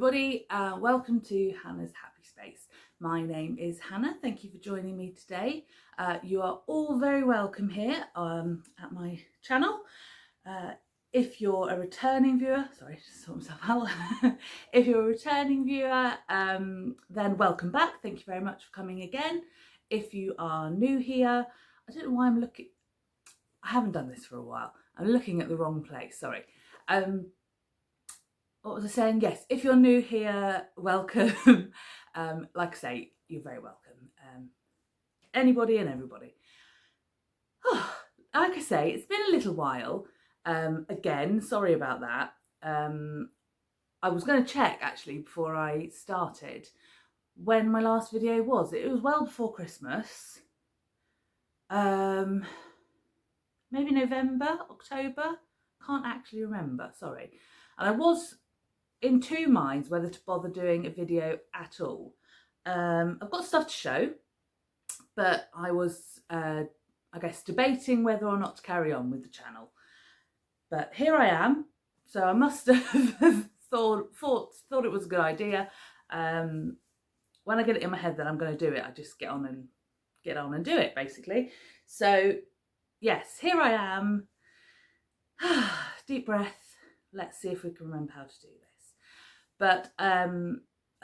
everybody, welcome to Hannah's Happy Space. My name is Hannah. Thank you for joining me today. You are all very welcome here at my channel. If you're a returning viewer, sorry, just sort myself out. If you're a returning viewer, then welcome back. Thank you very much for coming again. If you are new here, I don't know why I'm looking, I haven't done this for a while. I'm looking at the wrong place, sorry. What was I saying? Yes, if you're new here, welcome. Like I say, you're very welcome. Anybody and everybody. Like I say, it's been a little while. Again, sorry about that. I was going to check actually before I started when my last video was. It was well before Christmas. Maybe November, October. Can't actually remember, sorry. And I was in two minds whether to bother doing a video at all. I've got stuff to show, but I was, I guess, debating whether or not to carry on with the channel. But here I am, so I must have thought it was a good idea. When I get it in my head that I'm going to do it, I just get on and do it, basically. So yes, here I am. Deep breath. Let's see if we can remember how to do this. But I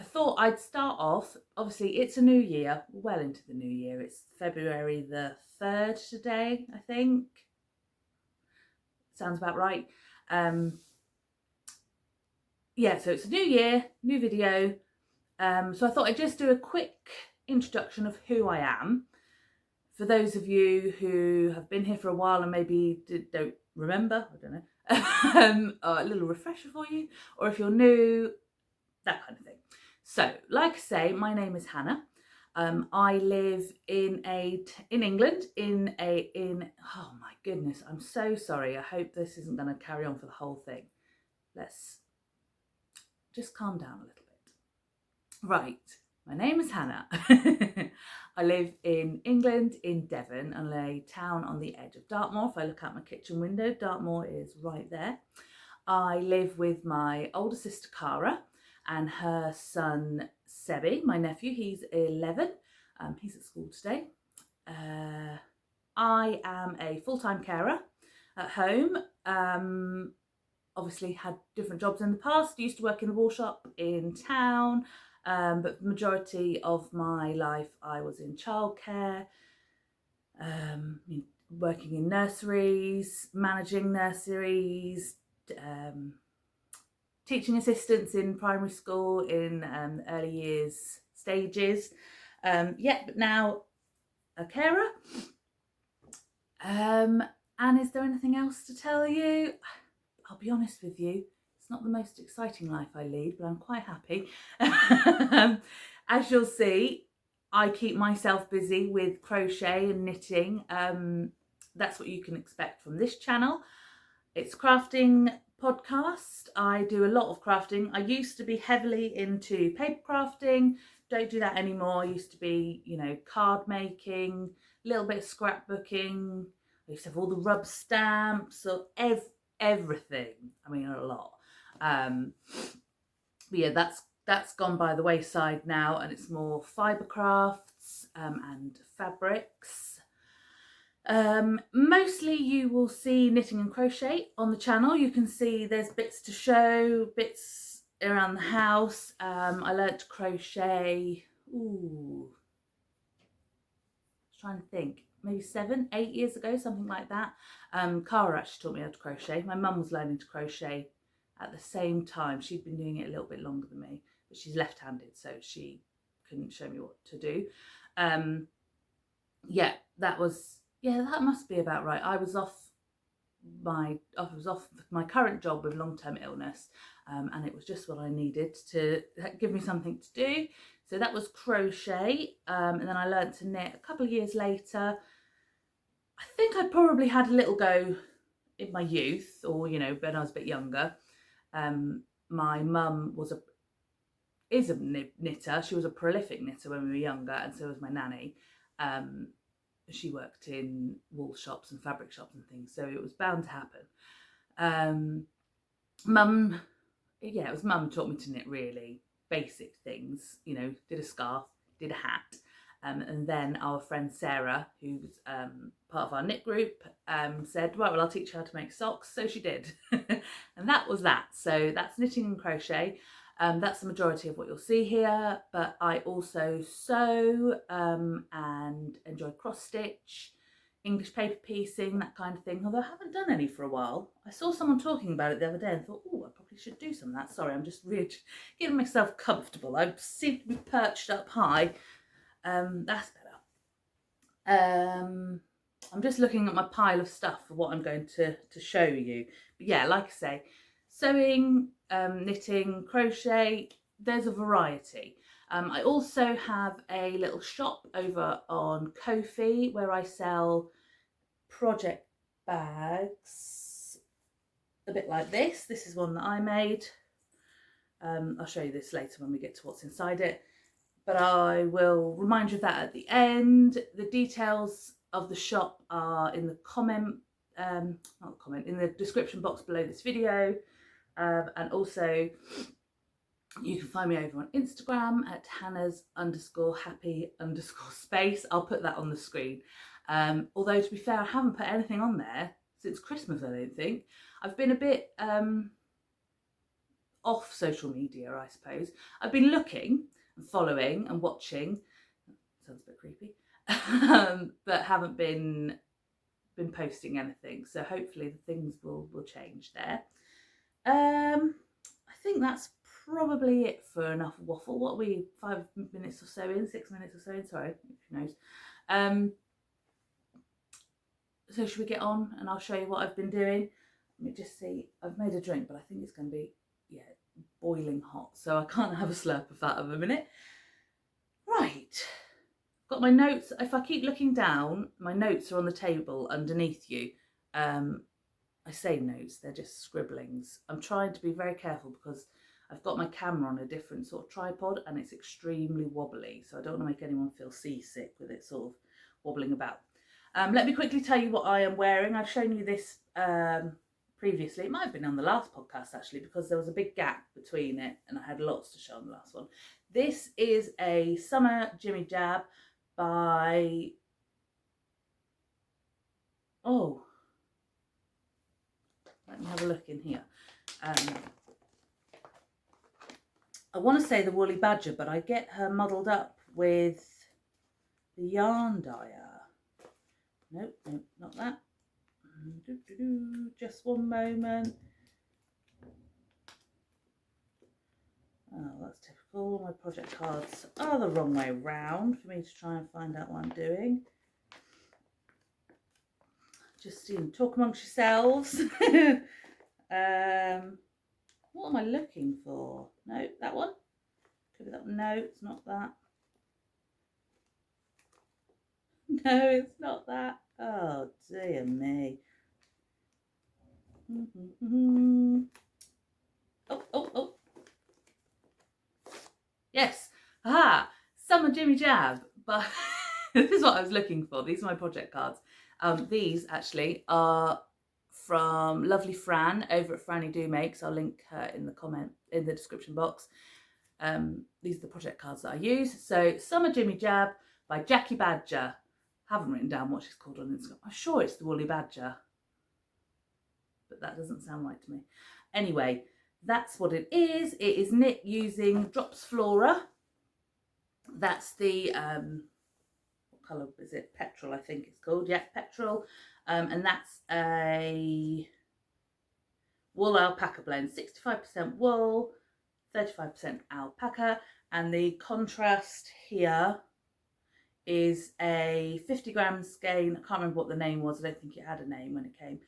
thought I'd start off, obviously it's a new year, well into the new year. It's February the 3rd today, I think. Sounds about right. Yeah, so it's a new year, new video. So I thought I'd just do a quick introduction of who I am. For those of you who have been here for a while and maybe don't remember, I don't know, a little refresher for you, or if you're new, that kind of thing. So, like I say, my name is Hannah. I live in England, oh my goodness, I'm so sorry. I hope this isn't going to carry on for the whole thing. Let's just calm down a little bit. Right, my name is Hannah. I live in England, in Devon, in a town on the edge of Dartmoor. If I look out my kitchen window, Dartmoor is right there. I live with my older sister Cara and her son Sebi, my nephew. He's 11. He's at school today. I am a full-time carer at home. Obviously had different jobs in the past. Used to work in the wool shop in town. But the majority of my life I was in childcare, working in nurseries, managing nurseries, teaching assistants in primary school in early years stages. Yeah, but now a carer. And is there anything else to tell you? I'll be honest with you. It's not the most exciting life I lead, but I'm quite happy. As you'll see, I keep myself busy with crochet and knitting. That's what you can expect from this channel. It's a crafting podcast. I do a lot of crafting. I used to be heavily into paper crafting. Don't do that anymore. I used to be, you know, card making, a little bit of scrapbooking. I used to have all the rub stamps, so everything. I mean, a lot. But yeah, that's gone by the wayside now, and it's more fibre crafts and fabrics. Mostly you will see knitting and crochet on the channel. You can see there's bits to show, bits around the house. I learnt to crochet, I was trying to think, maybe 7, 8 years ago, something like that. Cara actually taught me how to crochet. My mum was learning to crochet at the same time. She'd been doing it a little bit longer than me, but she's left-handed, so she couldn't show me what to do. Yeah, that must be about right. I was off my current job with long-term illness, and it was just what I needed to give me something to do. So that was crochet, and then I learnt to knit a couple of years later. I think I probably had a little go in my youth, or, you know, when I was a bit younger. My mum is a knitter. She was a prolific knitter when we were younger, and so was my nanny. She worked in wool shops and fabric shops and things, so it was bound to happen. Mum yeah, it was mum taught me to knit really basic things, you know, did a scarf, did a hat. And then our friend Sarah, who's part of our knit group, said, right, well, I'll teach you how to make socks. So she did. And that was that. So that's knitting and crochet. That's the majority of what you'll see here. But I also sew and enjoy cross stitch, English paper piecing, that kind of thing. Although I haven't done any for a while. I saw someone talking about it the other day and thought, oh, I probably should do some of that. Sorry, I'm just really getting myself comfortable. I seem to be perched up high. That's better. I'm just looking at my pile of stuff for what I'm going to show you. But yeah, like I say, sewing, knitting, crochet, there's a variety. I also have a little shop over on Ko-fi where I sell project bags, a bit like this. This is one that I made. I'll show you this later when we get to what's inside it. But I will remind you of that at the end. The details of the shop are in the in the description box below this video. And also you can find me over on Instagram at Hannah's_happy_space. I'll put that on the screen. Although to be fair, I haven't put anything on there since Christmas, I don't think. I've been a bit off social media, I suppose. I've been looking and following and watching, sounds a bit creepy, but haven't been posting anything, so hopefully the things will change there. I think that's probably it for enough waffle. What are we, 5 minutes or so in, 6 minutes or so in, sorry, who knows. So should we get on and I'll show you what I've been doing. Let me just see, I've made a drink, but I think it's going to be, yeah, boiling hot, so I can't have a slurp of that of a minute. Right, got my notes. If I keep looking down, my notes are on the table underneath you. I say notes, they're just scribblings. I'm trying to be very careful because I've got my camera on a different sort of tripod and it's extremely wobbly, so I don't want to make anyone feel seasick with it sort of wobbling about. Let me quickly tell you what I am wearing. I've shown you this previously. It might have been on the last podcast actually, because there was a big gap between it and I had lots to show on the last one. This is a summer Jimmy Jab by, oh, let me have a look in here. I want to say the Woolly Badger, but I get her muddled up with the yarn dyer. Nope, nope, not that. Just one moment. Oh, that's typical. My project cards are the wrong way round for me to try and find out what I'm doing. Just talk amongst yourselves. What am I looking for? No, that one. Could be that one. No, it's not that. No, it's not that. Oh dear me. Oh. Yes. Aha. Summer Jimmy Jab. But this is what I was looking for. These are my project cards. These actually are from lovely Fran over at Franny Do Makes. I'll link her in the description box. These are the project cards that I use. So Summer Jimmy Jab by Jacki Badger. Haven't written down what she's called on Instagram. I'm sure it's the Woolly Badger, but that doesn't sound right to me. Anyway, that's what it is. It is knit using Drops Flora. That's the what colour is it? Petrol, I think it's called. Yeah, Petrol. And that's a wool alpaca blend. 65% wool, 35% alpaca, and the contrast here is a 50 gram skein. I can't remember what the name was. I don't think it had a name when it came,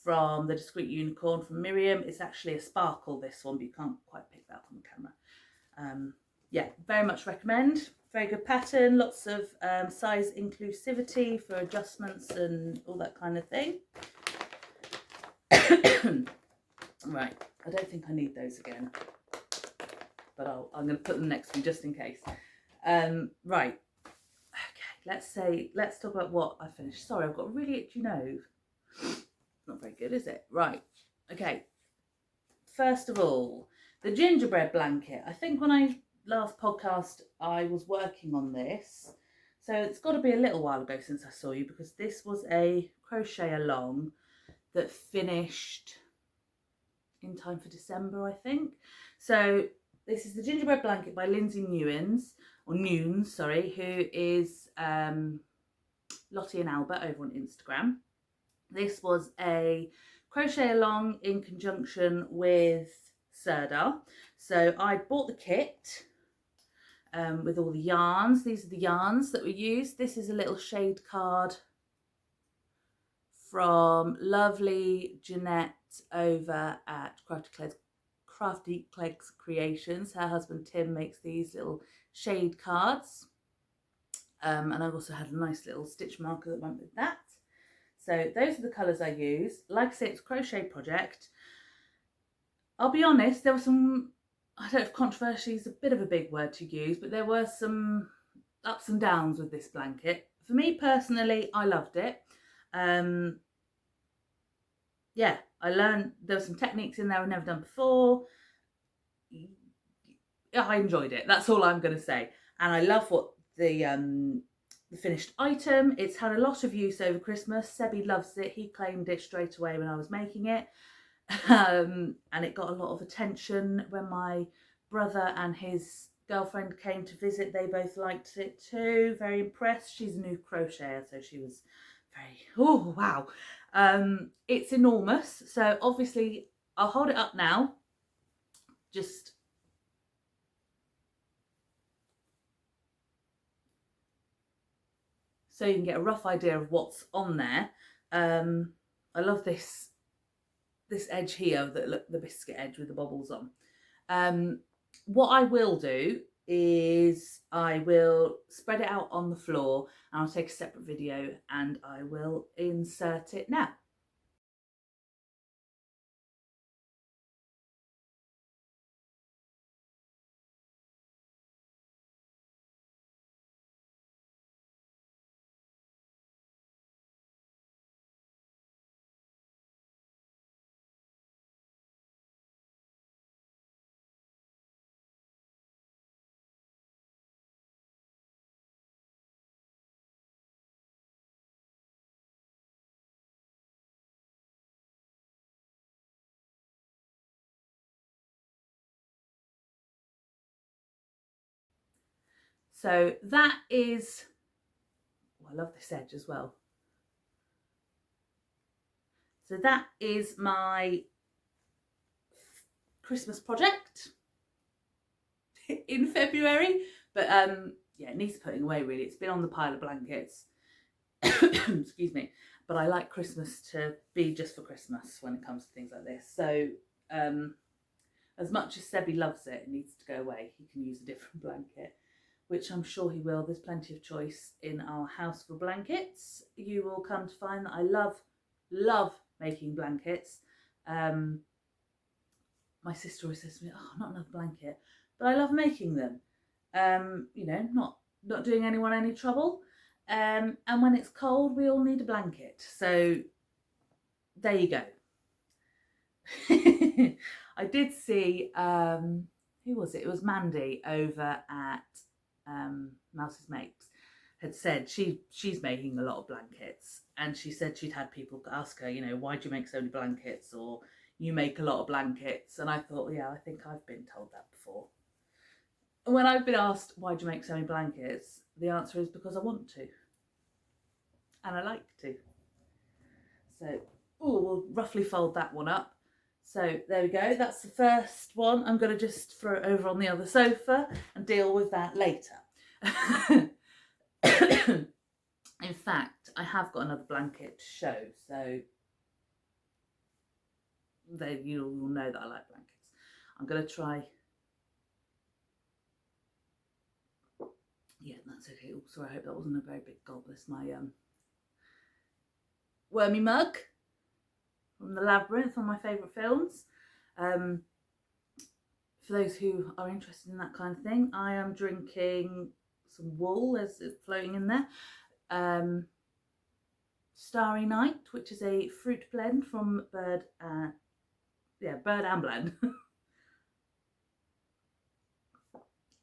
from the Discrete Unicorn from Miriam. It's actually a sparkle, this one, but you can't quite pick that up on the camera. Yeah, very much recommend. Very good pattern, lots of size inclusivity for adjustments and all that kind of thing. Right, I don't think I need those again, but I'm going to put them next to me just in case. Right. Okay, let's talk about what I finished. Sorry, I've got a really itchy nose. Not very good, is it? Right, okay. First of all, the gingerbread blanket. I think when I last podcast I was working on this, so it's got to be a little while ago since I saw you, because this was a crochet along that finished in time for December, I think. So this is the gingerbread blanket by Lindsey Newns, sorry, who is Lottie and Albert over on Instagram. This was a crochet along in conjunction with Serdar. So I bought the kit with all the yarns. These are the yarns that we used. This is a little shade card from lovely Jeanette over at Crafty Cleggs Creations. Her husband Tim makes these little shade cards. And I've also had a nice little stitch marker that went with that. So those are the colours I use. Like I say, it's a crochet project. I'll be honest, there were some, I don't know if controversy is a bit of a big word to use, but there were some ups and downs with this blanket. For me personally, I loved it. Yeah, I learned there were some techniques in there I've never done before. I enjoyed it. That's all I'm going to say. And I love what the finished item. It's had a lot of use over Christmas. Sebi loves it. He claimed it straight away when I was making it. And it got a lot of attention when my brother and his girlfriend came to visit. They both liked it too. Very impressed. She's a new crocheter, so she was very, oh wow. It's enormous, so obviously I'll hold it up now, just so you can get a rough idea of what's on there. I love this edge here, the biscuit edge with the bobbles on. What I will do is I will spread it out on the floor, and I'll take a separate video and I will insert it now. So that is, oh, I love this edge as well. So that is my Christmas project in February, but yeah, it needs putting away really. It's been on the pile of blankets. Excuse me, but I like Christmas to be just for Christmas when it comes to things like this. So as much as Sebi loves it, it needs to go away. He can use a different blanket, which I'm sure he will. There's plenty of choice in our house for blankets. You will come to find that I love making blankets. My sister always says to me, oh, not another blanket, but I love making them. You know, not doing anyone any trouble. And when it's cold, we all need a blanket. So there you go. I did see, who was it? It was Mandy over at Mouse's Makes had said she's making a lot of blankets, and she said she'd had people ask her, you know, why do you make so many blankets, or you make a lot of blankets. And I thought, yeah, I think I've been told that before. When I've been asked why do you make so many blankets, the answer is because I want to, and I like to. So we'll roughly fold that one up. So there we go, that's the first one. I'm going to just throw it over on the other sofa and deal with that later. In fact, I have got another blanket to show, so you'll know that I like blankets. I'm going to try. Yeah, that's okay. Oh, sorry, I hope that wasn't a very big gulp. That's my wormy mug from The Labyrinth, one of my favourite films. For those who are interested in that kind of thing, I am drinking some wool as it's floating in there. Starry Night, which is a fruit blend from Bird and Blend.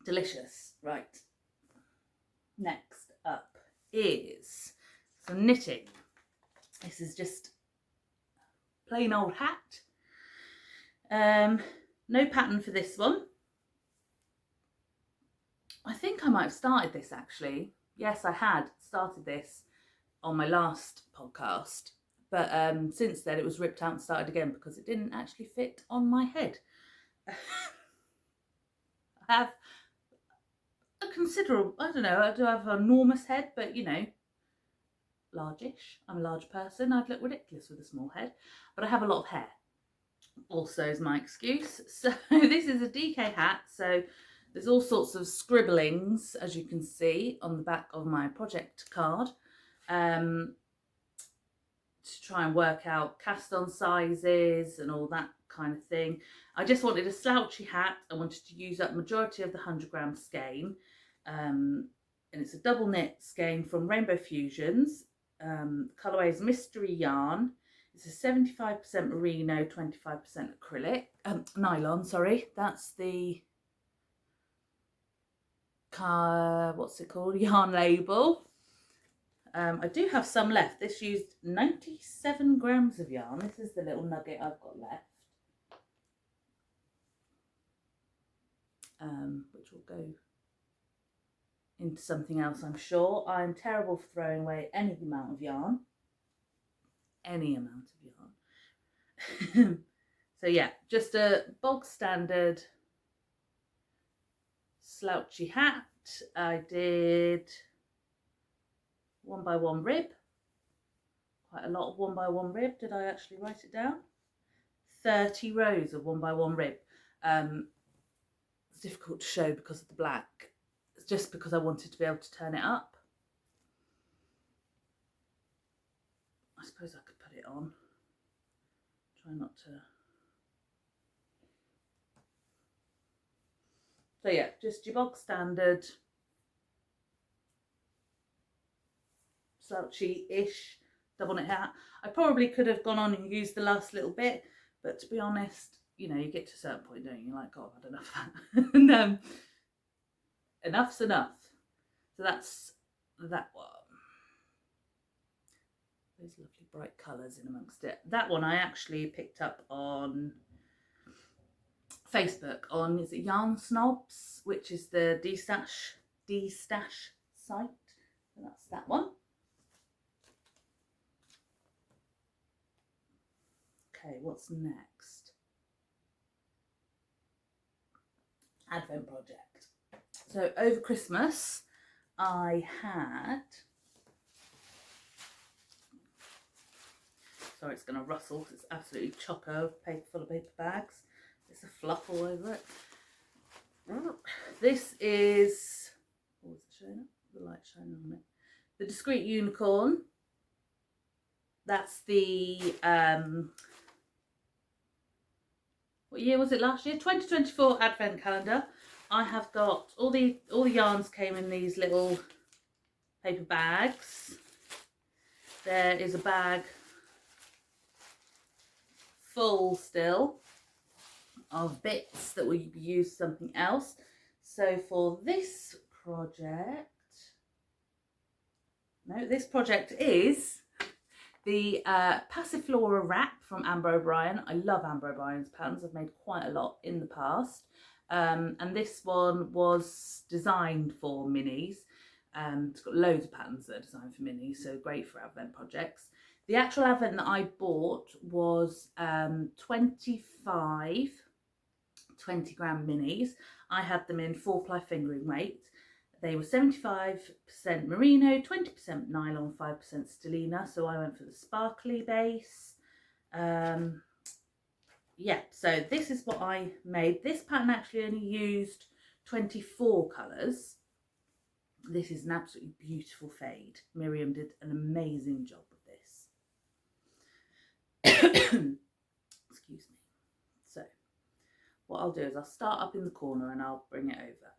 Delicious. Right. Next up is some knitting. This is just plain old hat. No pattern for this one. I think I might have started this actually. Yes, I had started this on my last podcast, but since then it was ripped out and started again because it didn't actually fit on my head. I have a considerable, I don't know, I do have an enormous head, but you know, largish. I'm a large person. I'd look ridiculous with a small head, but I have a lot of hair. Also is my excuse. So this is a DK hat. So there's all sorts of scribblings, as you can see on the back of my project card, to try and work out cast on sizes and all that kind of thing. I just wanted a slouchy hat. I wanted to use up majority of the 100-gram skein, and it's a double knit skein from Rainbow Fusions. Colourway is Mystery Yarn. It's a 75% merino, 25% acrylic, nylon, sorry. That's the, what's it called? Yarn label. I do have some left. This used 97 grams of yarn. This is the little nugget I've got left. Which will go into something else, I'm sure. I'm terrible for throwing away any amount of yarn. Any amount of yarn. So yeah, just a bog standard slouchy hat. I did 1x1 rib. Quite a lot of 1x1 rib. Did I actually write it down? 30 rows of 1x1 rib. It's difficult to show because of the black. It's just because I wanted to be able to turn it up. I suppose I could put it on. Try not to. So yeah, just your bog standard slouchy-ish double knit hat. I probably could have gone on and used the last little bit, but to be honest, you know, you get to a certain point, don't you? You're like, oh, I've had enough of that. And enough's enough. So that's that one. Those lovely bright colours in amongst it. That one I actually picked up on Facebook on, is it Yarn Snobs, which is the D-Stash site. So that's that one. Okay, what's next? Advent project. So over Christmas I had, sorry it's going to rustle because it's absolutely chocker, paper full of paper bags. It's a fluff all over it. This is, what was it showing up? The light shining on it. The Discrete Unicorn. That's the, what year was it last year? 2024 Advent calendar. I have got all the yarns came in these little paper bags. There is a bag full still of bits that will be used for something else. So for this project, no, this project is the Passiflora wrap from Ambah O'Brien. I love Ambah O'Brien's patterns. I've made quite a lot in the past. And this one was designed for minis. It's got loads of patterns that are designed for minis, so great for Advent projects. The actual Advent that I bought was 25 20-gram minis. I had them in 4-ply fingering weight. They were 75% merino, 20% nylon, 5% stellina. So I went for the sparkly base. Yeah, so this is what I made. This pattern actually only used 24 colours. This is an absolutely beautiful fade. Miriam did an amazing job with this. Excuse me. So what I'll do is I'll start up in the corner and I'll bring it over.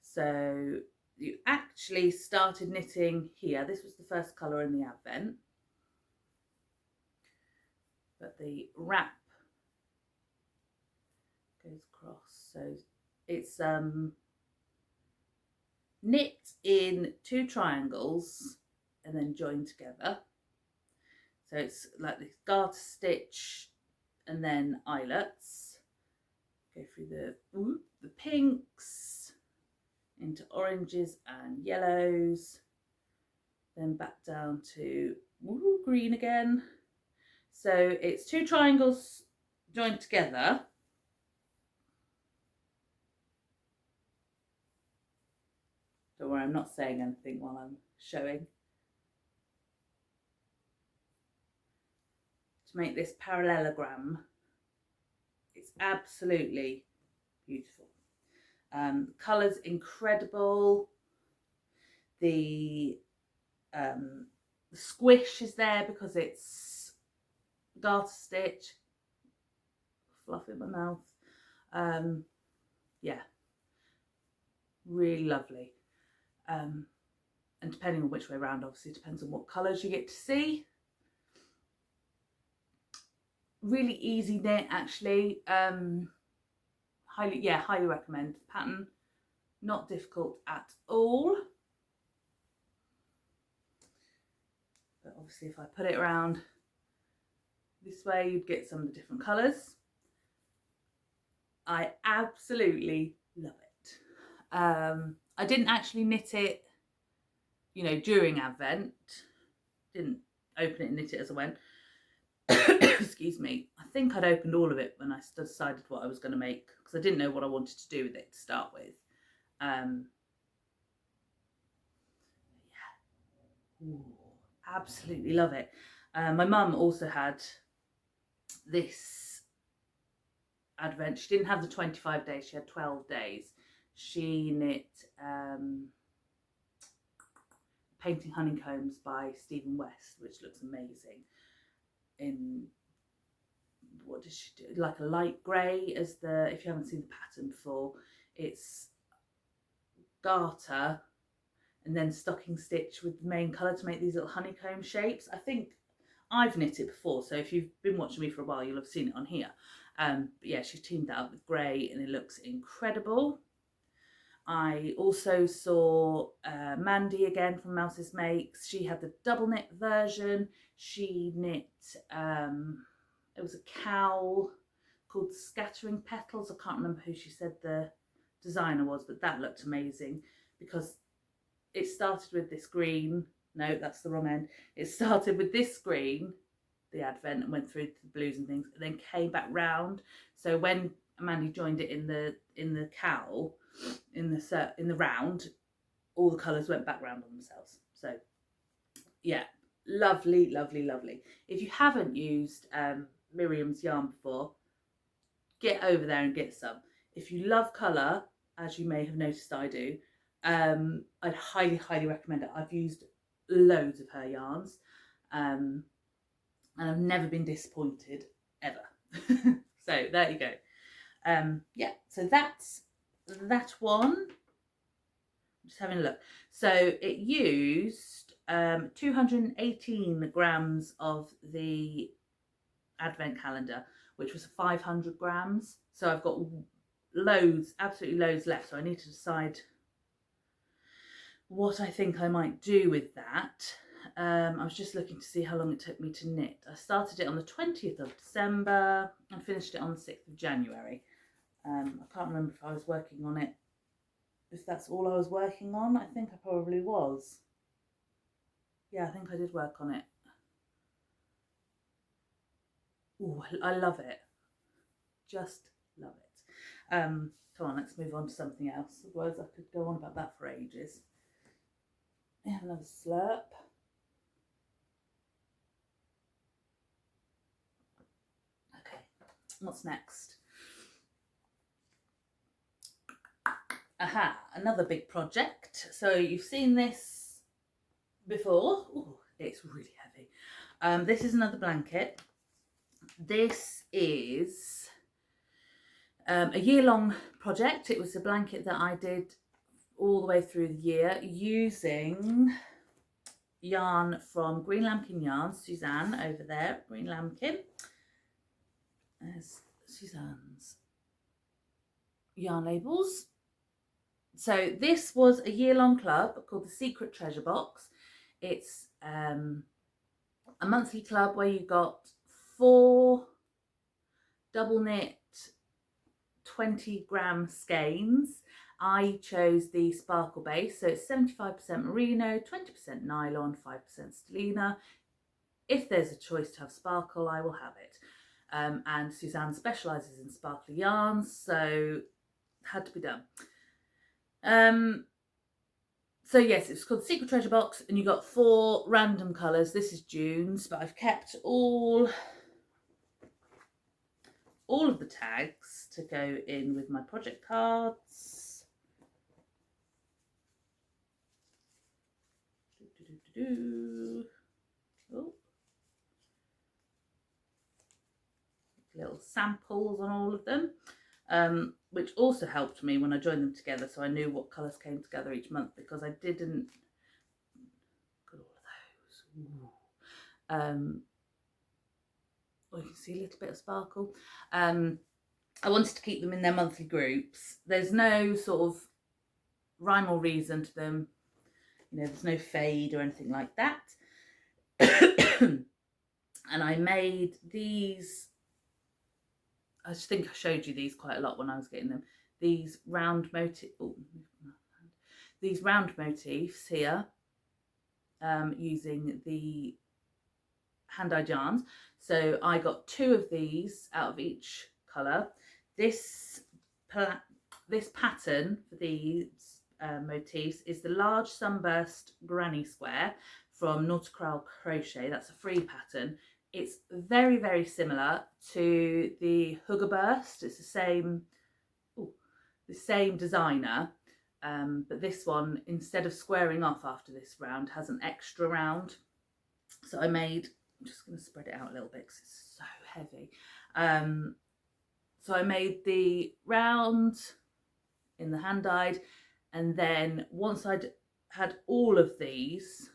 So you actually started knitting here. This was the first colour in the Advent. But the wrap goes across. So it's knit in 2 triangles and then join together. So it's like this garter stitch and then eyelets. Go through the pinks into oranges and yellows, then back down to green again. So it's 2 triangles joined together. Don't worry, I'm not saying anything while I'm showing. To make this parallelogram. It's absolutely beautiful. Colours incredible. The squish is there because it's garter stitch. Fluff in my mouth. Yeah, really lovely. And depending on which way around, obviously depends on what colours you get to see. Really easy knit actually. Highly recommend the pattern. Not difficult at all. But obviously if I put it around this way, you'd get some of the different colours. I absolutely love it. I didn't actually knit it, you know, during Advent. Didn't open it and knit it as I went. Excuse me. I think I'd opened all of it when I decided what I was going to make, because I didn't know what I wanted to do with it to start with. Yeah. Ooh, absolutely love it. My mum also had this Advent. She didn't have the 25 days, she had 12 days. She knit Painting Honeycombs by Stephen West, which looks amazing. In, what does she do? Like a light grey as the, if you haven't seen the pattern before, it's garter and then stocking stitch with the main colour to make these little honeycomb shapes. I think I've knit it before, so if you've been watching me for a while, you'll have seen it on here. But yeah, she's teamed that up with grey and it looks incredible. I also saw Mandy again from Mouse's Makes. She had the double knit version. She knit, it was a cowl called Scattering Petals. I can't remember who she said the designer was, but that looked amazing because it started with this green. No, that's the wrong end. It started with this green, the Advent, and went through to the blues and things, and then came back round. So when Mandy joined it in the cowl, in the round, all the colours went back round on themselves. So yeah, lovely, lovely, lovely. If you haven't used Miriam's yarn before, get over there and get some. If you love colour, as you may have noticed I do, I'd highly recommend it. I've used loads of her yarns, and I've never been disappointed ever. So there you go. Yeah, so that's that one. I'm just having a look. So it used 218 grams of the Advent calendar, which was 500 grams. So I've got loads, absolutely loads left. So I need to decide what I think I might do with that. I was just looking to see how long it took me to knit. I started it on the 20th of December and finished it on the 6th of January. I can't remember if I was working on it, if that's all I was working on. I think I probably was. Yeah, I think I did work on it. Ooh, I love it. Just love it. Come on, let's move on to something else. Otherwise I could go on about that for ages. I have another slurp. Okay, what's next? Aha, another big project. So you've seen this before. Ooh, it's really heavy. This is another blanket. This is a year-long project. It was a blanket that I did all the way through the year using yarn from Green Lambkins Yarn. Suzanne over there, Green Lambkin. There's Suzanne's yarn labels. So this was a year-long club called the Secret Treasure Box. It's a monthly club where you got 4 double knit 20-gram skeins. I chose the sparkle base, so it's 75% merino, 20% nylon, 5% stellina. If there's a choice to have sparkle, I will have it. And Suzanne specialises in sparkly yarns, so had to be done. So yes, it's called Secret Treasure Box, and you got 4 random colours. This is June's, but I've kept all of the tags to go in with my project cards. Oh. Little samples on all of them, which also helped me when I joined them together, so I knew what colours came together each month, because I didn't. Look at all of those. Oh, you can see a little bit of sparkle. I wanted to keep them in their monthly groups. There's no sort of rhyme or reason to them. You know, there's no fade or anything like that. And I made these. I just think I showed you these quite a lot when I was getting them. These round motifs here, using the hand-dyed yarns. So I got 2 of these out of each colour. This pattern for these motifs is the large Sunburst granny square from Nautikrall Crochet. That's a free pattern. It's very, very similar to the Burst. It's the same designer, but this one, instead of squaring off after this round, has an extra round. So I'm just going to spread it out a little bit because it's so heavy. So I made the round in the hand-dyed, and then once I'd had all of these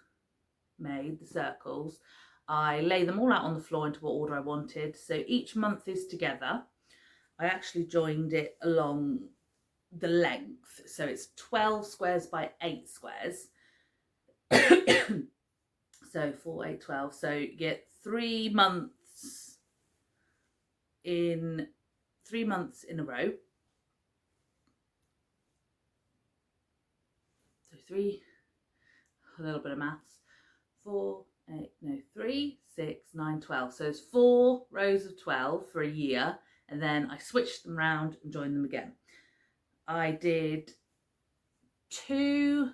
made, the circles, I lay them all out on the floor into what order I wanted. So each month is together. I actually joined it along the length. So it's 12 squares by 8 squares. So 4, 8, 12. So you get 3 months in a row. So 3, a little bit of maths. 3, 6, 9, 12. So it's 4 rows of 12 for a year, and then I switched them round and joined them again. I did 2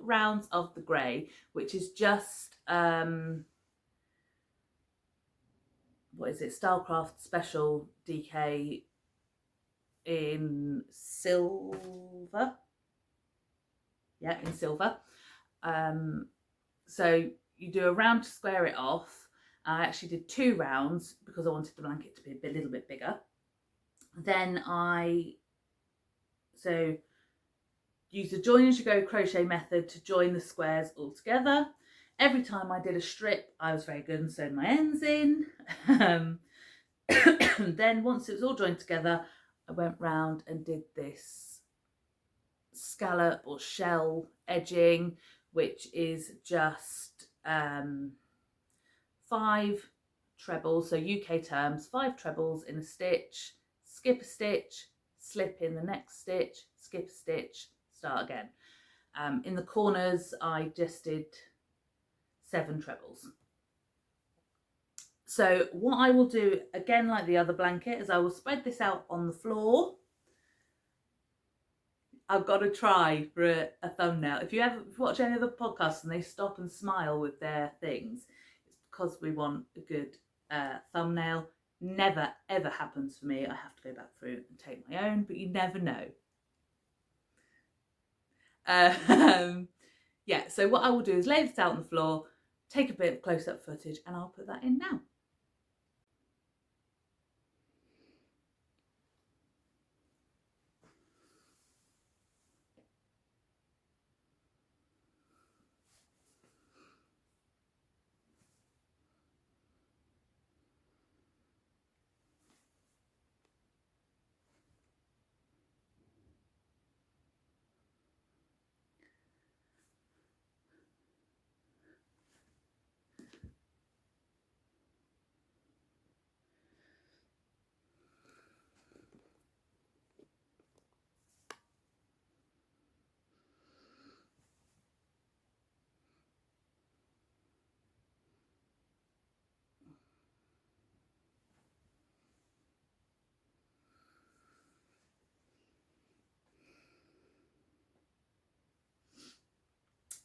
rounds of the grey, which is just what is it, Stylecraft Special DK in silver. Yeah, in silver. So you do a round to square it off. I actually did 2 rounds because I wanted the blanket to be a little bit bigger. Then I use the join as you go crochet method to join the squares all together. Every time I did a strip, I was very good and sewed my ends in. Then once it was all joined together, I went round and did this scallop or shell edging, which is just 5 trebles, so UK terms, 5 trebles in a stitch, skip a stitch, slip in the next stitch, skip a stitch, start again. In the corners I just did 7 trebles. So what I will do, again like the other blanket, is I will spread this out on the floor. I've got to try for a thumbnail. If you ever watch any of the podcasts and they stop and smile with their things, it's because we want a good thumbnail. Never ever happens for me. I have to go back through and take my own, but you never know. Yeah, so what I will do is lay this out on the floor, take a bit of close-up footage, and I'll put that in now.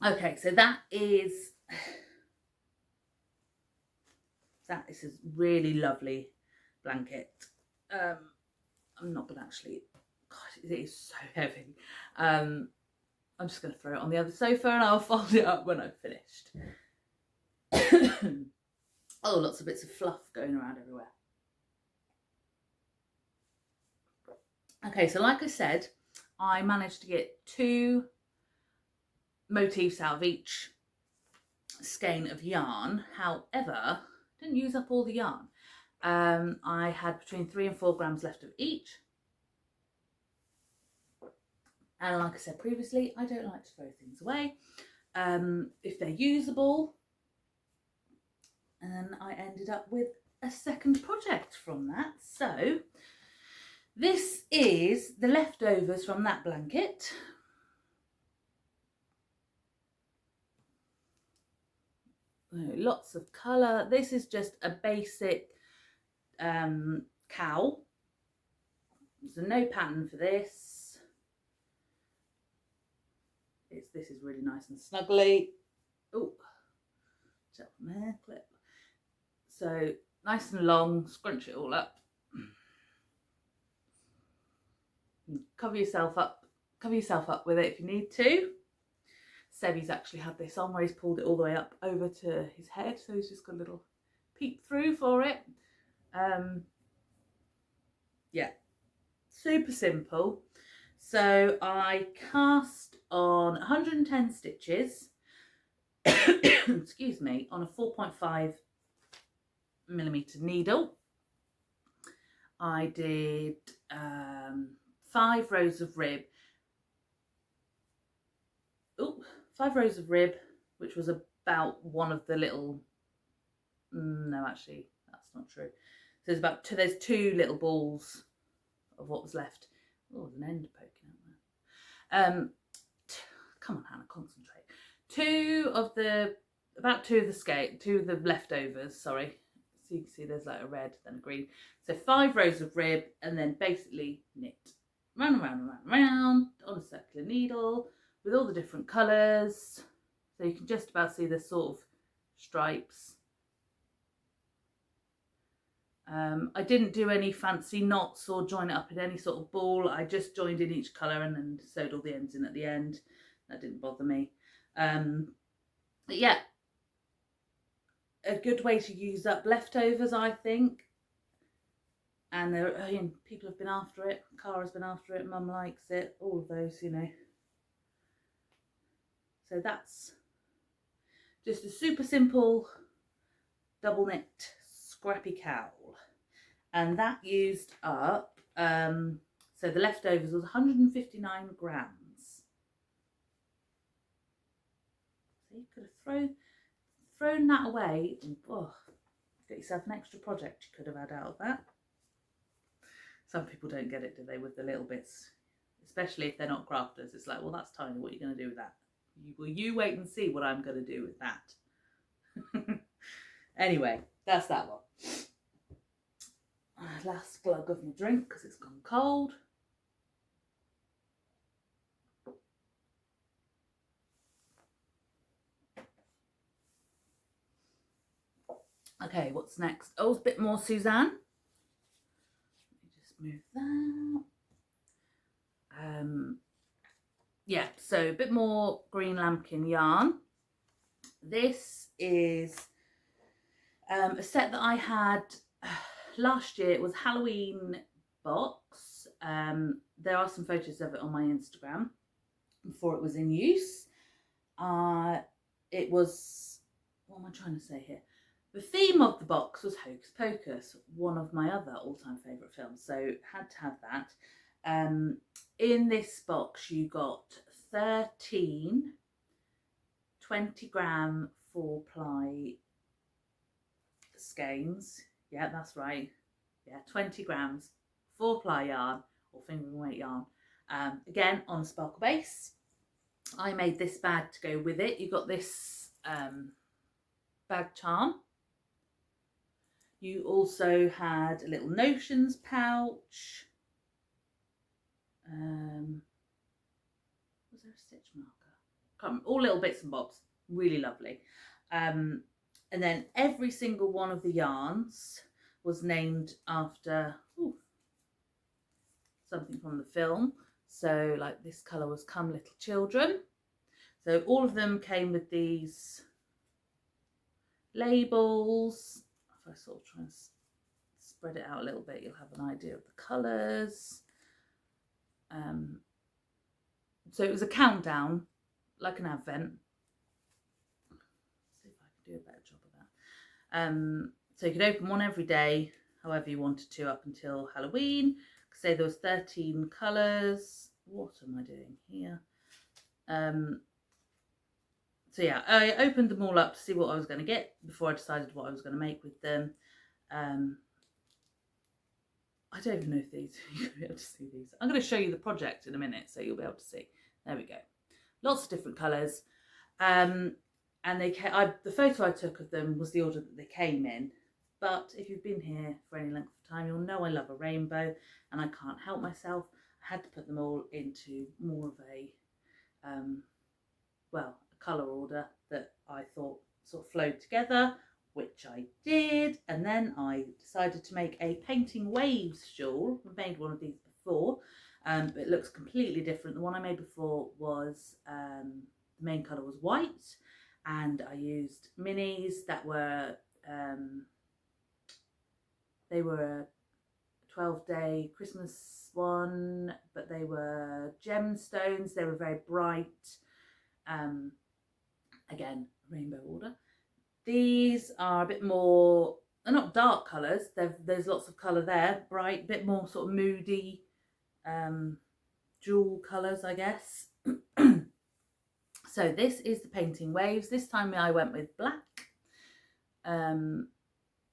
Okay, so that is a really lovely blanket. I'm not going to actually, God, it is so heavy. I'm just going to throw it on the other sofa and I'll fold it up when I've finished. Oh, lots of bits of fluff going around everywhere. Okay, so like I said, I managed to get 2 motifs out of each skein of yarn. However, didn't use up all the yarn. I had between 3 and 4 grams left of each. And like I said previously, I don't like to throw things away if they're usable. And I ended up with a second project from that. So this is the leftovers from that blanket. Lots of colour. This is just a basic cowl. There's no pattern for this. This is really nice and snuggly. Oh, clip. So nice and long, scrunch it all up. Cover yourself up with it if you need to. Sebby's actually had this on where he's pulled it all the way up over to his head, so he's just got a little peek through for it. Yeah, super simple. So I cast on 110 stitches, excuse me, on a 4.5mm needle. I did 5 rows of rib. 5 rows of rib, which was about one of the little, no, actually, that's not true. So there's 2 little balls of what was left. Oh, there's an end poking out there. Come on, Hannah, concentrate. 2 of the leftovers, sorry. So you can see there's like a red, then a green. So 5 rows of rib, and then basically knit. Round and round and round and round on a circular needle with all the different colours. So you can just about see the sort of stripes. I didn't do any fancy knots or join it up in any sort of ball. I just joined in each colour and then sewed all the ends in at the end. That didn't bother me. But yeah, a good way to use up leftovers, I think. And people have been after it. Cara's been after it. Mum likes it. All of those, you know. So that's just a super simple double knit scrappy cowl. And that used up, so the leftovers was 159 grams. So you could have thrown that away and get yourself an extra project you could have had out of that. Some people don't get it, do they, with the little bits, especially if they're not crafters. It's like, well, that's tiny. What are you going to do with that? You wait and see what I'm going to do with that. Anyway, that's that one. Last glug of my drink because it's gone cold. Okay, what's next? Oh, it's a bit more Suzanne. Let me just move that. Yeah, so a bit more Green Lambkin yarn. This is a set that I had last year. It was Halloween box. There are some photos of it on my Instagram before it was in use. It was, what am I trying to say here? The theme of the box was Hocus Pocus, one of my other all-time favourite films, so had to have that. In this box you got 13 20-gram 4-ply skeins. Yeah, that's right. Yeah, 20 grams 4-ply yarn or fingering weight yarn. Again, on a sparkle base. I made this bag to go with it. You got this bag charm. You also had a little notions pouch. Was there a stitch marker? all little bits and bobs, really lovely. And then every single one of the yarns was named after something from the film. So like this colour was Come Little Children. So all of them came with these labels. If I sort of try and spread it out a little bit, you'll have an idea of the colours. So it was a countdown, like an advent. Let's see if I can do a better job of that. So you could open one every day, however you wanted to, up until Halloween. Say there was 13 colours. What am I doing here? So yeah, I opened them all up to see what I was going to get before I decided what I was going to make with them. I don't even know if you'll be able to see these. I'm going to show you the project in a minute, so you'll be able to see. There we go. Lots of different colours. And the photo I took of them was the order that they came in. But if you've been here for any length of time, you'll know I love a rainbow, and I can't help myself. I had to put them all into more of a, a colour order that I thought sort of flowed together, which I did. And then I decided to make a painting waves shawl. I've made one of these before, but it looks completely different. The one I made before was, the main colour was white, and I used minis that were, they were a 12-day Christmas one, but they were gemstones. They were very bright. Again, rainbow order. These are a bit more, they're not dark colours. There's lots of colour there, bright, bit more sort of moody, jewel colours, I guess. So this is the painting waves. This time I went with black.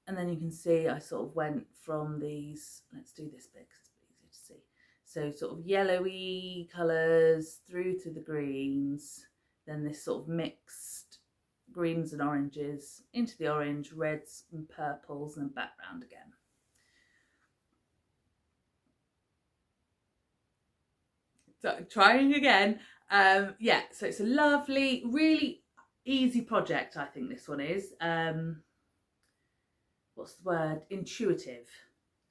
And then you can see I sort of went from these, let's do this bit because it's easier to see. So sort of yellowy colours through to the greens, then this sort of mixed greens and oranges into the orange, reds and purples, and then back round again. So trying again. Yeah, so it's a lovely, really easy project, I think this one is. What's the word? Intuitive.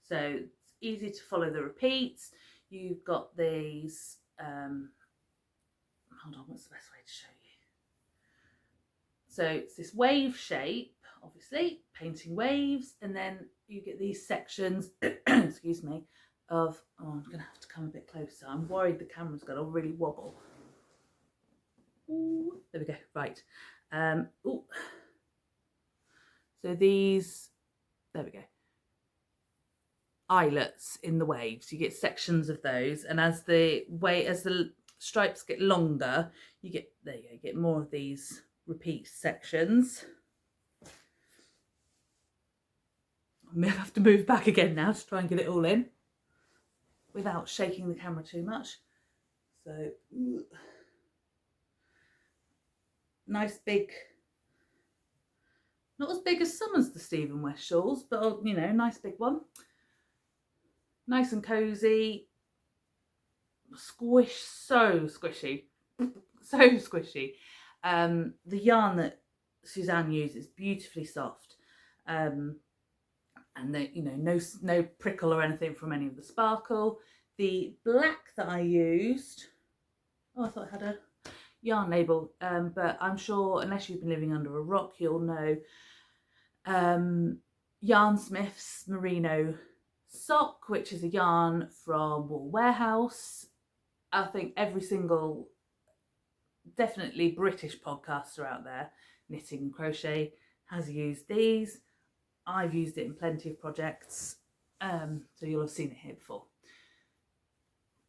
So it's easy to follow the repeats. You've got these, hold on, what's the best way to show you? So it's this wave shape, obviously, painting waves, and then you get these sections, excuse me, of, oh, I'm going to have to come a bit closer. I'm worried the camera's going to really wobble. Ooh, there we go, right. Ooh. So these, there we go, eyelets in the waves. You get sections of those, and as the stripes get longer, you get, there you go, you get more of these repeat sections. I may have to move back again now to try and get it all in without shaking the camera too much. So nice big, not as big as some as the Stephen West shawls, but you know, nice big one. Nice and cozy. Squish, so squishy. So squishy. The yarn that Suzanne uses, beautifully soft. And they, you know, no prickle or anything from any of the sparkle. The black that I used, oh, I thought I had a yarn label, but I'm sure unless you've been living under a rock, you'll know Yarnsmith's Merino Sock, which is a yarn from Wool Warehouse. I think every single, definitely British podcaster out there, knitting and crochet, has used these. I've used it in plenty of projects, so you'll have seen it here before.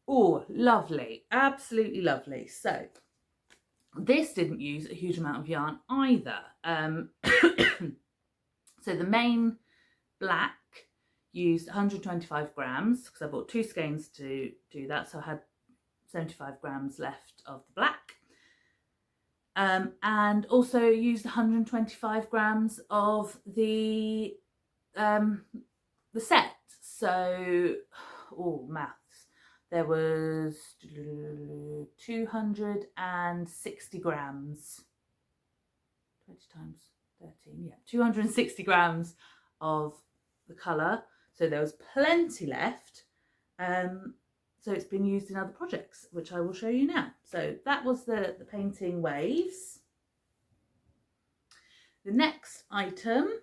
Oh, lovely, absolutely lovely. So this didn't use a huge amount of yarn either. So the main black used 125 grams because I bought 2 skeins to do that, so I had 75 grams left of the black. And also used 125 grams of the set. So, oh, maths. there was 260 grams, 20 times 13, yeah, 260 grams of the colour. So there was plenty left. So it's been used in other projects, which I will show you now. So that was the painting waves. The next item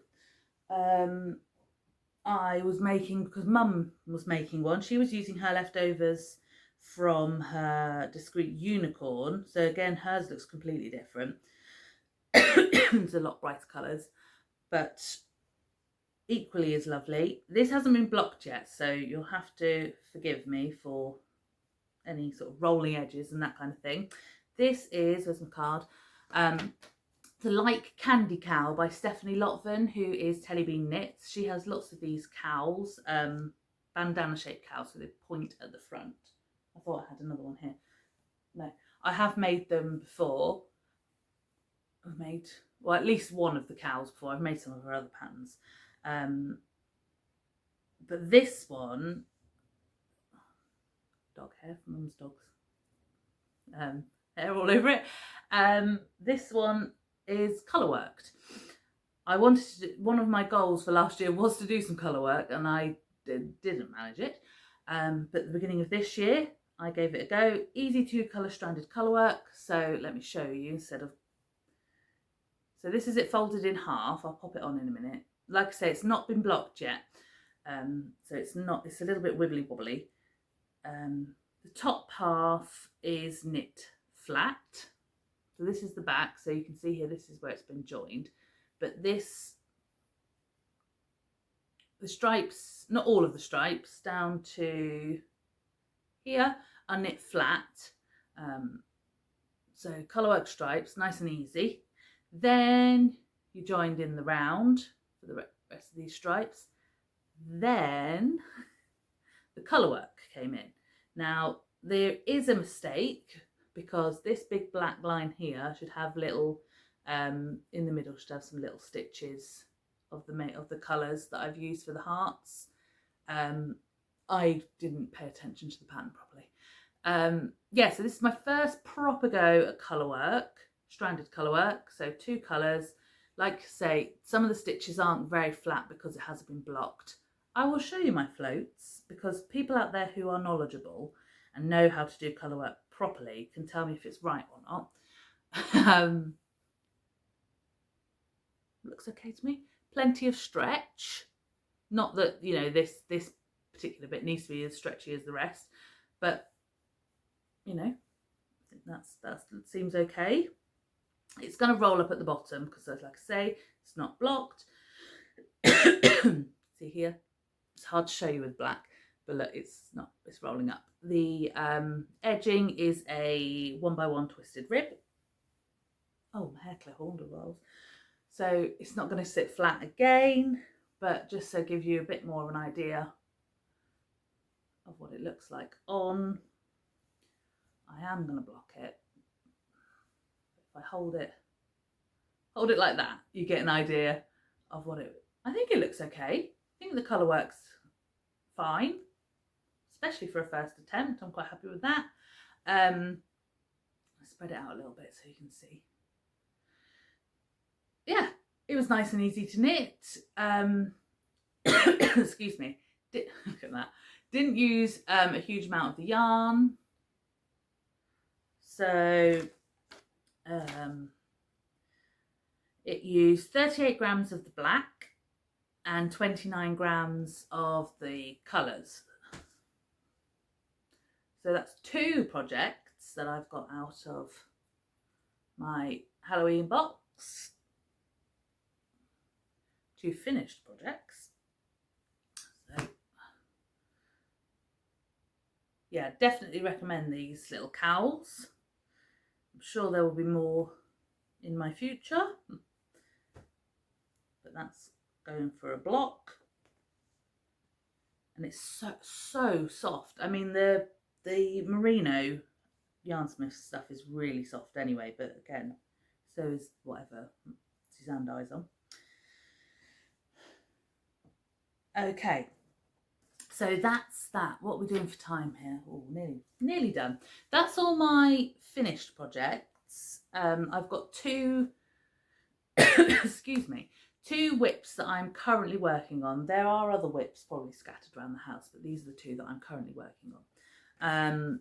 I was making, because Mum was making one. She was using her leftovers from her Discrete Unicorn. So again, hers looks completely different. It's a lot brighter colours, but equally as lovely. This hasn't been blocked yet, so you'll have to forgive me for any sort of rolling edges and that kind of thing. This is, where's my card? The Like Candy Cowl by Stephanie Lotvin, who is Tellybean Knits. She has lots of these cowls, bandana shaped cowls, so they point at the front. I thought I had another one here. No, I have made them before. I've made, well, at least one of the cowls before. I've made some of her other patterns. But this one, dog hair from Mum's dogs, hair all over it. This one is colour worked. I wanted to do, one of my goals for last year was to do some colour work, and I didn't manage it. But at the beginning of this year, I gave it a go. Easy to colour stranded colour work. So let me show you instead of. So this is it folded in half. I'll pop it on in a minute. Like I say, it's not been blocked yet. So it's a little bit wibbly wobbly. The top half is knit flat. So this is the back. So you can see here, this is where it's been joined. But this, the stripes, not all of the stripes, down to here are knit flat. So colourwork stripes, nice and easy. Then you joined in the round for the rest of these stripes. Then the colourwork came in. Now there is a mistake, because this big black line here should have little, in the middle should have some little stitches of the colours that I've used for the hearts. I didn't pay attention to the pattern properly. Yeah, so this is my first proper go at colourwork, stranded colourwork. So 2 colours. Like I say, some of the stitches aren't very flat because it hasn't been blocked. I will show you my floats, because people out there who are knowledgeable and know how to do colourwork properly can tell me if it's right or not. Looks okay to me. Plenty of stretch. Not that, you know, this particular bit needs to be as stretchy as the rest, but you know, I think that seems okay. It's going to roll up at the bottom because, like I say, it's not blocked. See here, it's hard to show you with black, but look, it's rolling up. The edging is a 1x1 twisted rib. Oh, my hair clip all the rolls. So it's not going to sit flat again, but just to give you a bit more of an idea of what it looks like on. I am going to block it. If I hold it like that, you get an idea of what it. I think it looks okay. I think the colour works fine, especially for a first attempt. I'm quite happy with that. I'll spread it out a little bit so you can see. Yeah, it was nice and easy to knit. Excuse me. Look at that. Didn't use a huge amount of the yarn. So it used 38 grams of the black and 29 grams of the colours. So that's 2 projects that I've got out of my Halloween box. 2 finished projects. So yeah, definitely recommend these little cowls. I'm sure there will be more in my future, but that's going for a block. And it's so soft. I mean, the merino Yarnsmith stuff is really soft anyway, but again, so is whatever Suzanne dyes on. Okay, So that's that. What are we doing for time here? Oh, nearly done. That's all my finished projects. I've got two, excuse me, two whips that I'm currently working on. There are other whips probably scattered around the house, but these are the two that I'm currently working on.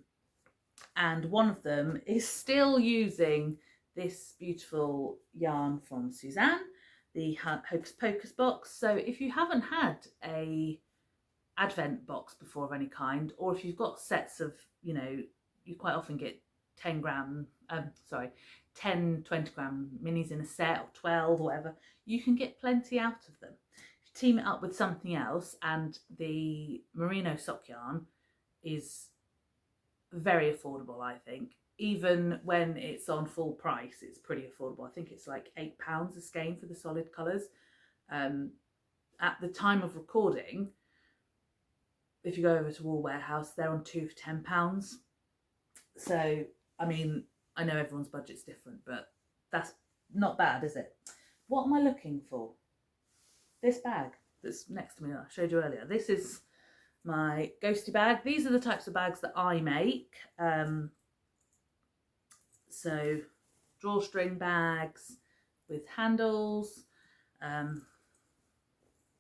And one of them is still using this beautiful yarn from Suzanne, the Hocus Pocus box. So if you haven't had a advent box before of any kind, or if you've got sets of, you know, you quite often get 10 gram, 10, 20 gram minis in a set, or 12, or whatever, you can get plenty out of them. If you team it up with something else, and the merino sock yarn is very affordable, I think. Even when it's on full price, it's pretty affordable. I think it's like £8 a skein for the solid colours. At the time of recording, if you go over to Wool Warehouse, they're on 2 for £10. So, I mean, I know everyone's budget's different, but that's not bad, is it? What am I looking for? This bag that's next to me that I showed you earlier. This is my ghosty bag. These are the types of bags that I make. So drawstring bags with handles. They're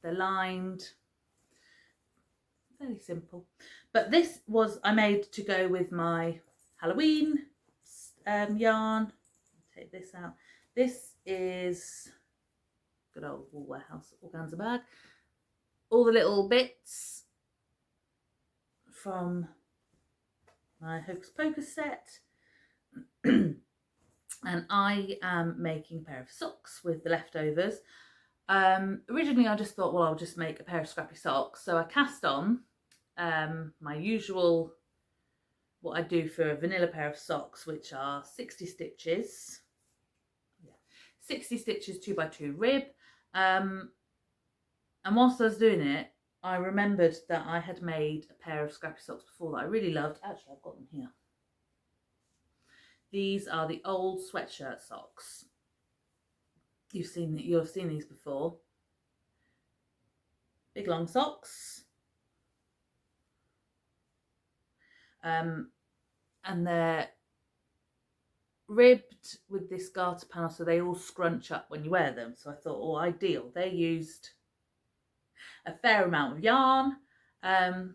lined. Very simple. But this was I made to go with my Halloween yarn. Take this out. This is good old Wool Warehouse organza bag. All the little bits from my Hocus Pocus set. And I am making a pair of socks with the leftovers. Originally I just thought, well, I'll just make a pair of scrappy socks. So I cast on my usual, what I do for a vanilla pair of socks, which are 60 stitches. 60 stitches 2x2 rib. And whilst I was doing it, I remembered that I had made a pair of scrappy socks before that I really loved. Actually, I've got them here. These are the old sweatshirt socks. You'll have seen these before. Big long socks. And they're ribbed with this garter panel, so they all scrunch up when you wear them. So I thought, oh, ideal. They used a fair amount of yarn. And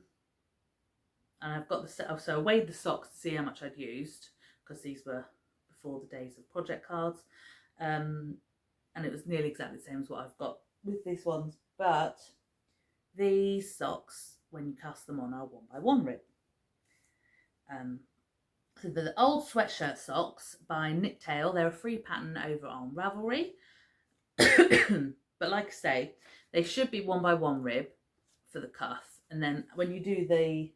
I've got the set, so I weighed the socks to see how much I'd used, because these were before the days of project cards. And it was nearly exactly the same as what I've got with these ones. But these socks, when you cast them on, are 1x1 rib. So the old sweatshirt socks by Knit-Tail. They're a free pattern over on Ravelry. But like I say, they should be 1x1 rib for the cuff. And then when you do the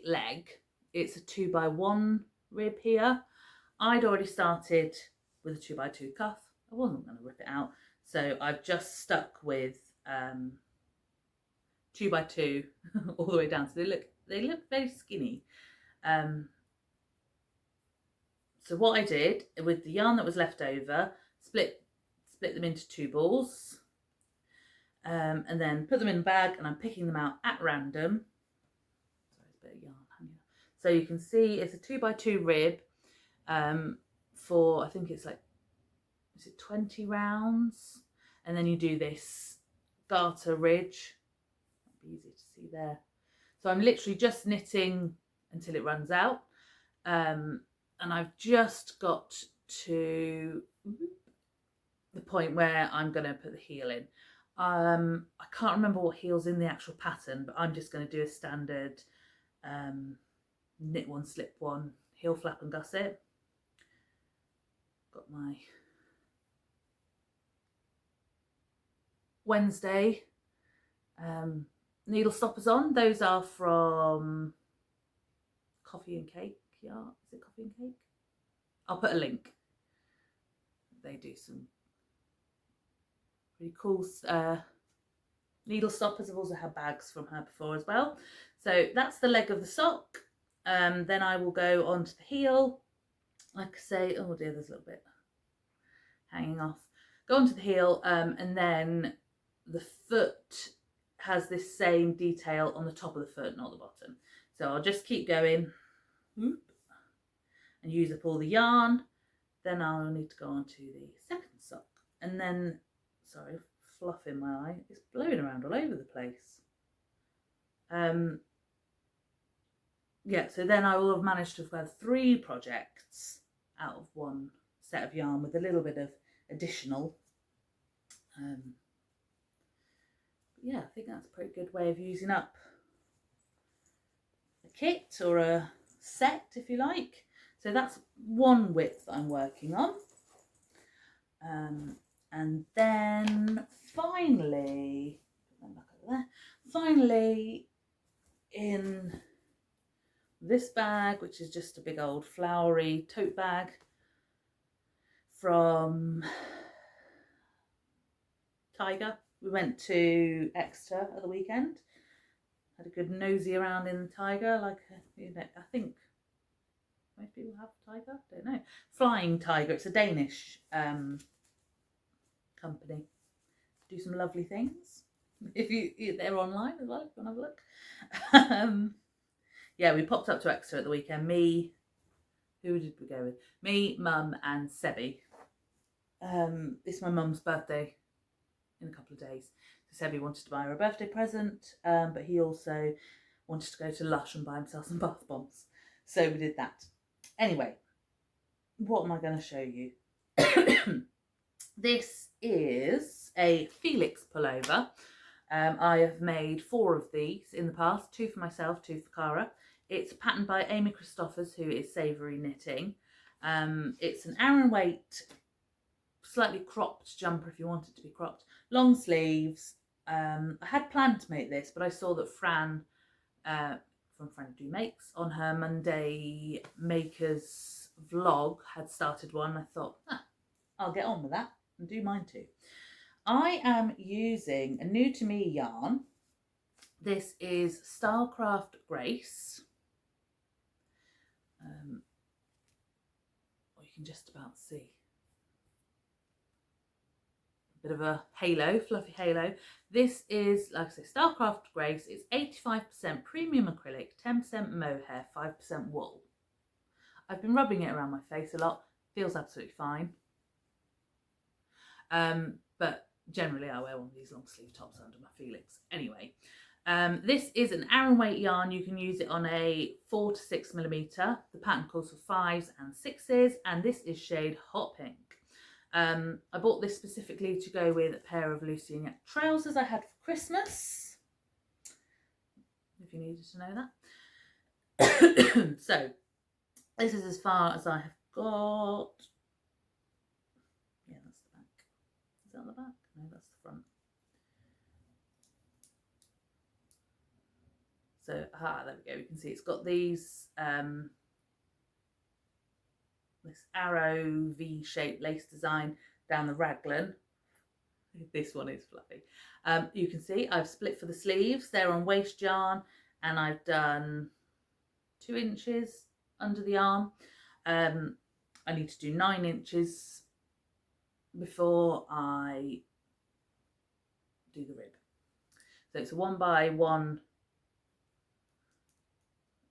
leg, it's a 2x1 rib here. I'd already started with a 2x2 cuff. I wasn't going to rip it out, so I've just stuck with 2x2 all the way down. So they look very skinny. So what I did with the yarn that was left over, split them into 2 balls, and then put them in the bag, and I'm picking them out at random. Sorry, it's a bit of yarn hanging. So you can see it's a 2x2 rib for, I think it's like, is it 20 rounds? And then you do this garter ridge. Might be easy to see there. So I'm literally just knitting until it runs out. And I've just got to the point where I'm going to put the heel in. I can't remember what heel's in the actual pattern, but I'm just going to do a standard knit one, slip one, heel flap and gusset. Got my Wednesday needle stoppers on. Those are from Coffee and Cake. Yeah, is it Coffee and Cake? I'll put a link. They do some pretty cool needle stoppers. I've also had bags from her before as well. So that's the leg of the sock. Then I will go on to the heel. Like I say, oh dear, there's a little bit hanging off. Go on to the heel, and then the foot has this same detail on the top of the foot, not the bottom. So I'll just keep going and use up all the yarn. Then I'll need to go on to the second sock. And then, sorry, fluff in my eye. It's blowing around all over the place. Yeah, so then I will have managed to have had 3 projects out of one set of yarn with a little bit of additional. Yeah, I think that's a pretty good way of using up a kit or a set, if you like. So that's one width that I'm working on. And then finally, finally in this bag, which is just a big old flowery tote bag from Tiger. We went to Exeter at the weekend, had a good nosy around in the Tiger, like, you know, I think most people have Tiger, don't know. Flying Tiger, it's a Danish company. Do some lovely things. If they're online as well, if you want to have a look. Yeah, we popped up to Exeter at the weekend. Me, who did we go with? Me, Mum and Sebby. It's my mum's birthday in a couple of days. So Sebby wanted to buy her a birthday present, but he also wanted to go to Lush and buy himself some bath bombs. So we did that. Anyway, what am I going to show you? This is a Felix pullover. I have made 4 of these in the past, 2 for myself, 2 for Cara. It's patterned by Amy Christophers, who is Savoury Knitting. It's an Aran weight, slightly cropped jumper if you want it to be cropped. Long sleeves. I had planned to make this, but I saw that Fran, from Fran Do Makes, on her Monday Makers vlog had started one. I thought, I'll get on with that and do mine too. I am using a new to me yarn. This is Stylecraft Grace. Or you can just about see. A bit of a halo, fluffy halo. This is, like I say, Stylecraft Grace. It's 85% premium acrylic, 10% mohair, 5% wool. I've been rubbing it around my face a lot. Feels absolutely fine. But generally I wear one of these long sleeve tops under my Felix. Anyway, this is an Aran weight yarn. You can use it on a 4 to 6 millimeter. The pattern calls for 5s and 6s, and this is shade Hot Pink. I bought this specifically to go with a pair of Lucy and Yak trousers I had for Christmas, if you needed to know that. So this is as far as I have got. Yeah, that's the back. Is that on the back? No, that's the front. So, there we go. You can see it's got these, this arrow V-shaped lace design down the raglan. This one is fluffy. You can see I've split for the sleeves. They're on waste yarn, and I've done 2 inches under the arm. I need to do 9 inches before I do the rib. So it's a 1 by 1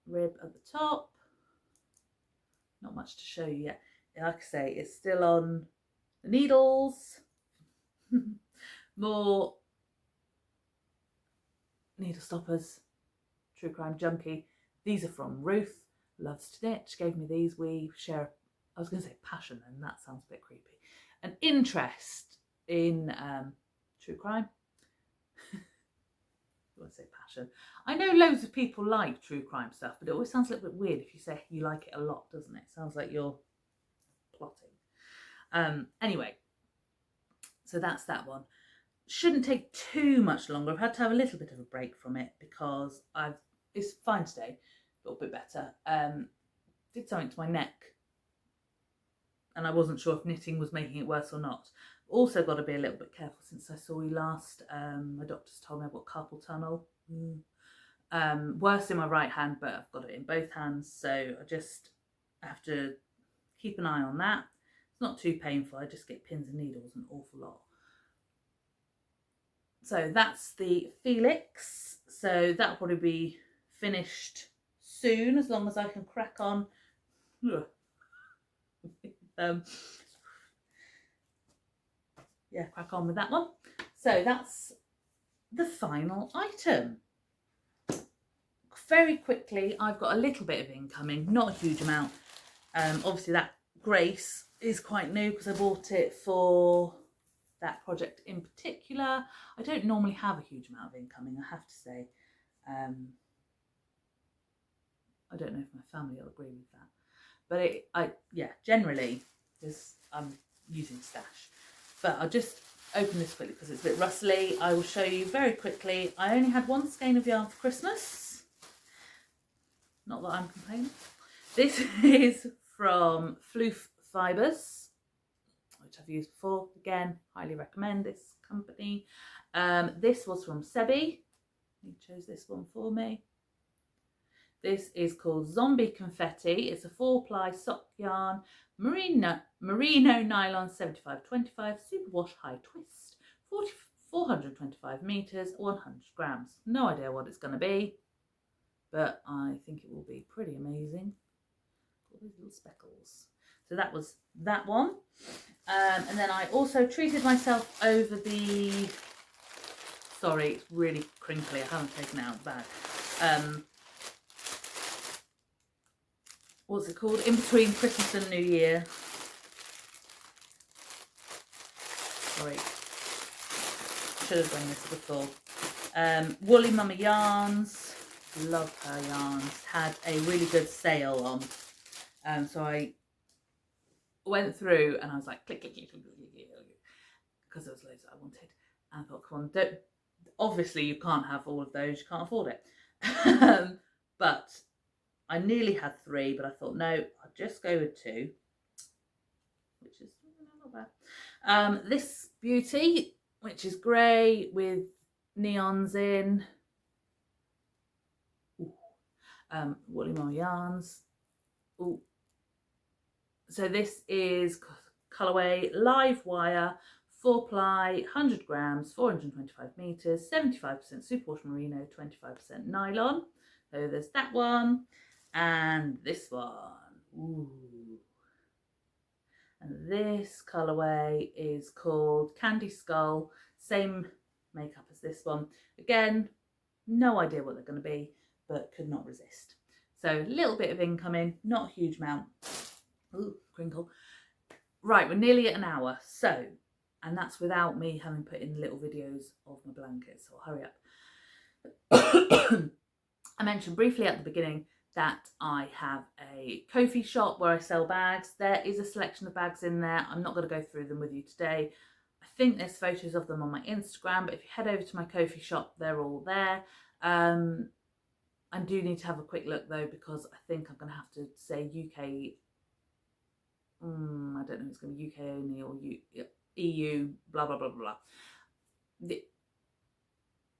rib at the top. Not much to show you yet. Like I say, it's still on the needles. More needle stoppers. True Crime Junkie. These are from Ruth. Loves to knit. She gave me these. We share, I was going to say passion, and that sounds a bit creepy. An interest in true crime. I want to say passion. I know loads of people like true crime stuff, but it always sounds a little bit weird if you say you like it a lot, doesn't it? Sounds like you're plotting. Anyway, so that's that one. Shouldn't take too much longer. I've had to have a little bit of a break from it because it's fine today, a little bit better. Did something to my neck, and I wasn't sure if knitting was making it worse or not. Also got to be a little bit careful since I saw you last. My doctor's told me I've got carpal tunnel. Worse in my right hand, but I've got it in both hands, so I just have to keep an eye on that. It's not too painful. I just get pins and needles an awful lot. So that's the Felix. So that'll probably be finished soon, as long as I can crack on. Yeah, crack on with that one. So that's the final item. Very quickly, I've got a little bit of incoming, not a huge amount. Obviously that Grace is quite new because I bought it for that project in particular. I don't normally have a huge amount of incoming, I have to say. I don't know if my family will agree with that, but yeah, generally I'm using stash. But I'll just open this quickly because it's a bit rustly. I will show you very quickly. I only had one skein of yarn for Christmas. Not that I'm complaining. This is from Floof Fibres, which I've used before. Again, highly recommend this company. This was from Sebi. He chose this one for me. This is called Zombie Confetti. It's a 4-ply sock yarn, merino nylon 75/25 superwash high twist, 425 meters, 100 grams. No idea what it's going to be, but I think it will be pretty amazing. All these little speckles. So that was that one. And then I also treated myself over the, sorry, it's really crinkly, I haven't taken it out of the bag. What's it called? In between Christmas and New Year. Sorry, should have done this before. Woolly Mama Yarns, love her yarns, had a really good sale on. So I went through and I was like, click, click, click, click, click, click, because there was loads that I wanted. And I thought, come on, don't, obviously you can't have all of those, you can't afford it. But I nearly had 3, but I thought, no, I'll just go with 2, which is not bad. This beauty, which is grey with neons in. Woolly Mama Yarns. Ooh. So this is colourway live wire, 4-ply, 100 grams, 425 meters, 75% superwash merino, 25% nylon. So there's that one. And this one, ooh. And this colourway is called Candy Skull, same makeup as this one. Again, no idea what they're going to be, but could not resist. So a little bit of incoming, not a huge amount. Ooh, crinkle. Right, we're nearly at an hour. So, and that's without me having put in little videos of my blankets, so I'll hurry up. I mentioned briefly at the beginning that I have a Ko-fi shop where I sell bags. There is a selection of bags in there. I'm not going to go through them with you today. I think there's photos of them on my Instagram, but if you head over to my Ko-fi shop, they're all there. I do need to have a quick look though, because I think I'm going to have to say UK. I don't know if it's going to be UK only or EU, blah, blah, blah, blah.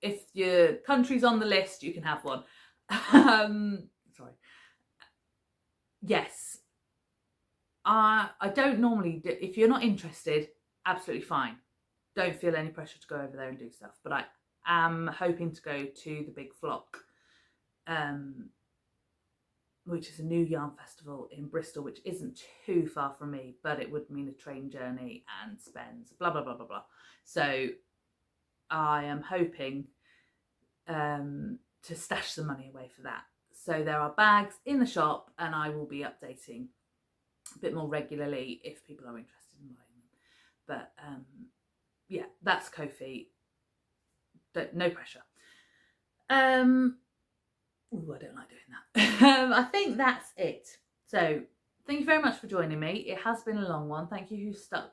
If your country's on the list, you can have one. Sorry. Yes. I don't normally do, if you're not interested, absolutely fine. Don't feel any pressure to go over there and do stuff. But I am hoping to go to the Big Flock, which is a new yarn festival in Bristol, which isn't too far from me, but it would mean a train journey and spends blah, blah, blah, blah, blah. So I am hoping to stash some money away for that. So there are bags in the shop and I will be updating a bit more regularly if people are interested in buying them. But yeah, that's Ko-fi. No pressure. Ooh, I don't like doing that. I think that's it. So thank you very much for joining me. It has been a long one. Thank you who stuck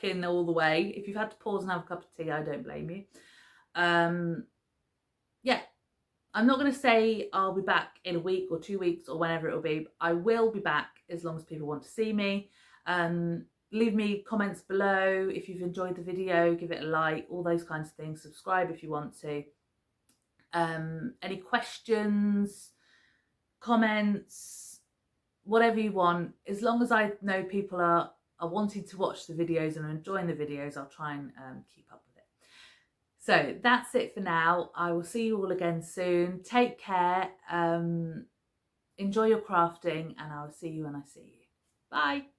in all the way. If you've had to pause and have a cup of tea, I don't blame you. Yeah, I'm not going to say I'll be back in a week or 2 weeks or whenever it will be. I will be back as long as people want to see me. Leave me comments below if you've enjoyed the video, give it a like, all those kinds of things. Subscribe if you want to. Any questions, comments, whatever you want, as long as I know people are wanting to watch the videos and are enjoying the videos, I'll try and keep up with it. So that's it for now. I will see you all again soon. Take care. Enjoy your crafting, and I'll see you when I see you. Bye.